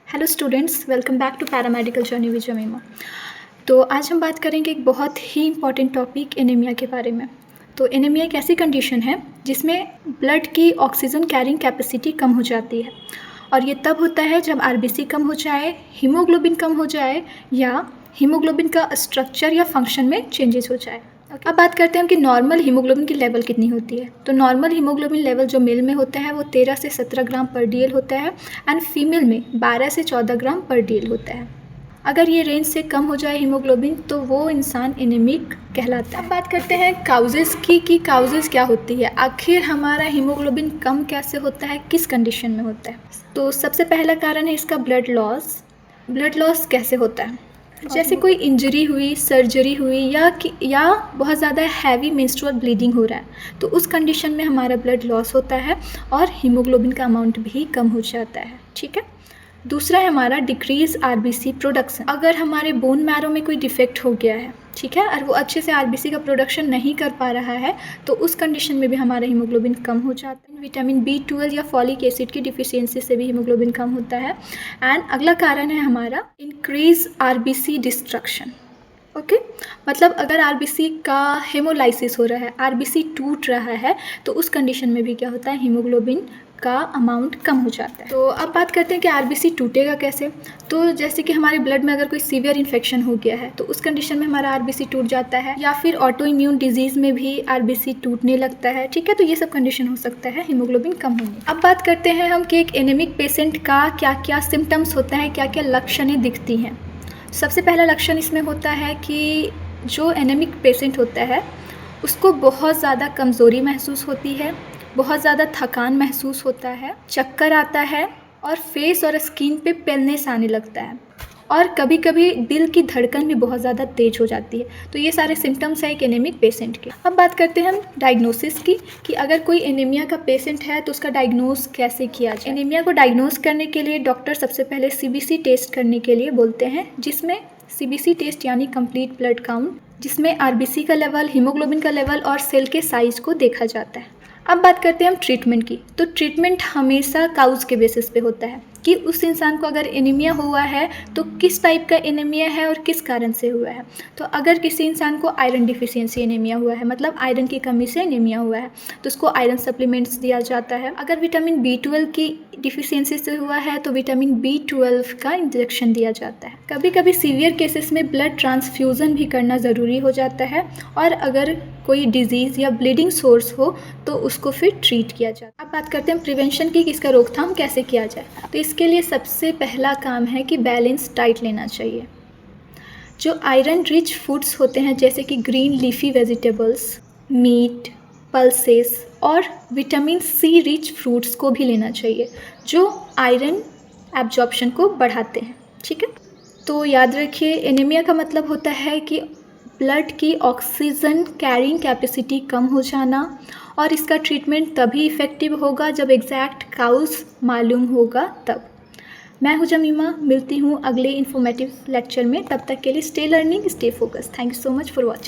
Hello students, welcome back to paramedical journey with Jemima. तो आज हम बात करेंगे एक बहुत ही इंपॉर्टेंट टॉपिक एनीमिया के बारे में। तो एनीमिया एक ऐसी कंडीशन है जिसमें ब्लड की ऑक्सीजन कैरिंग कैपेसिटी कम हो जाती है और ये तब होता है जब आरबीसी कम हो जाए, हीमोग्लोबिन कम हो जाए या हीमोग्लोबिन का स्ट्रक्चर या फंक्शन में चेंजेस हो जाए। अब बात करते हैं कि नॉर्मल हीमोग्लोबिन की लेवल कितनी होती है। तो नॉर्मल हीमोग्लोबिन लेवल जो मेल में होता है वो 13 से 17 ग्राम पर डीएल होता है एंड फीमेल में 12 से 14 ग्राम पर डीएल होता है। अगर ये रेंज से कम हो जाए हीमोग्लोबिन तो वो इंसान एनीमिक कहलाता है। अब बात करते हैं काउजेस की कि काउजेस क्या होती है, आखिर हमारा हीमोग्लोबिन कम कैसे होता है, किस कंडीशन में होता है। तो सबसे पहला कारण है इसका ब्लड लॉस। ब्लड लॉस कैसे होता है, जैसे कोई इंजरी हुई, सर्जरी हुई या बहुत ज़्यादा हैवी मेंस्ट्रुअल ब्लीडिंग हो रहा है तो उस कंडीशन में हमारा ब्लड लॉस होता है और हीमोग्लोबिन का अमाउंट भी कम हो जाता है। ठीक है। दूसरा है हमारा डिक्रीज आरबीसी प्रोडक्शन। अगर हमारे बोन मैरो में कोई डिफेक्ट हो गया है, ठीक है, और वो अच्छे से आरबीसी का प्रोडक्शन नहीं कर पा रहा है तो उस कंडीशन में भी हमारा हीमोग्लोबिन कम हो जाता है। विटामिन B12 या फॉलिक एसिड की डिफिशियंसी से भी हीमोग्लोबिन कम होता है। एंड अगला कारण है हमारा इंक्रीज आरबीसी डिस्ट्रक्शन। ओके, मतलब अगर आरबीसी का हेमोलाइसिस हो रहा है, आरबीसी टूट रहा है तो उस कंडीशन में भी क्या होता है, हीमोग्लोबिन का अमाउंट कम हो जाता है। तो अब बात करते हैं कि आरबीसी टूटेगा कैसे। तो जैसे कि हमारे ब्लड में अगर कोई सीवियर इन्फेक्शन हो गया है तो उस कंडीशन में हमारा आरबीसी टूट जाता है, या फिर ऑटो इम्यून डिजीज़ में भी आरबीसी टूटने लगता है। ठीक है, तो ये सब कंडीशन हो सकता है हीमोग्लोबिन कम होने। अब बात करते हैं हम कि एक एनीमिक पेशेंट का क्या क्या सिम्टम्स होता है, क्या क्या लक्षणें दिखती हैं। सबसे पहला लक्षण इसमें होता है कि जो एनीमिक पेशेंट होता है उसको बहुत ज़्यादा कमज़ोरी महसूस होती है, बहुत ज़्यादा थकान महसूस होता है, चक्कर आता है और फेस और स्किन पे पेलनेस आने लगता है और कभी कभी दिल की धड़कन भी बहुत ज़्यादा तेज़ हो जाती है। तो ये सारे सिम्टम्स हैं एक एनीमिक पेशेंट के। अब बात करते हैं हम डायग्नोसिस की कि अगर कोई एनीमिया का पेशेंट है तो उसका डायग्नोस कैसे किया जाए। एनीमिया को डायग्नोस करने के लिए डॉक्टर सबसे पहले सीबीसी टेस्ट करने के लिए बोलते हैं, जिसमें सीबीसी टेस्ट यानी कंप्लीट ब्लड काउंट, जिसमें आरबीसी का लेवल, हीमोग्लोबिन का लेवल और सेल के साइज को देखा जाता है। अब बात करते हैं हम ट्रीटमेंट की। तो ट्रीटमेंट हमेशा काउज के बेसिस पे होता है कि उस इंसान को अगर एनीमिया हुआ है तो किस टाइप का एनीमिया है और किस कारण से हुआ है। तो अगर किसी इंसान को आयरन डिफिशियंसी एनीमिया हुआ है, मतलब आयरन की कमी से एनीमिया हुआ है, तो उसको आयरन सप्लीमेंट्स दिया जाता है। अगर विटामिन B12 की डिफिशियंसी से हुआ है तो विटामिन B12 का इंजेक्शन दिया जाता है। कभी कभी सीवियर केसेस में ब्लड ट्रांसफ्यूज़न भी करना ज़रूरी हो जाता है और अगर कोई डिजीज़ या ब्लीडिंग सोर्स हो तो उसको फिर ट्रीट किया जाता है। अब बात करते हैं प्रिवेंशन की कि इसका रोकथाम कैसे किया जाए। तो इसके लिए सबसे पहला काम है कि बैलेंस डाइट लेना चाहिए। जो आयरन रिच फूड्स होते हैं जैसे कि green leafy vegetables, meat, pulses और विटामिन C रिच फ्रूट्स को भी लेना चाहिए जो आयरन एब्जॉर्प्शन को बढ़ाते हैं। ठीक है, तो याद रखिए एनीमिया का मतलब होता है कि ब्लड की ऑक्सीजन कैरिंग कैपेसिटी कम हो जाना, और इसका ट्रीटमेंट तभी इफ़ेक्टिव होगा जब एग्जैक्ट काउज मालूम होगा तब। मैं हूँ जमीमा, मिलती हूँ अगले इन्फॉर्मेटिव लेक्चर में। तब तक के लिए stay learning, stay focus. Thank you so much for watching.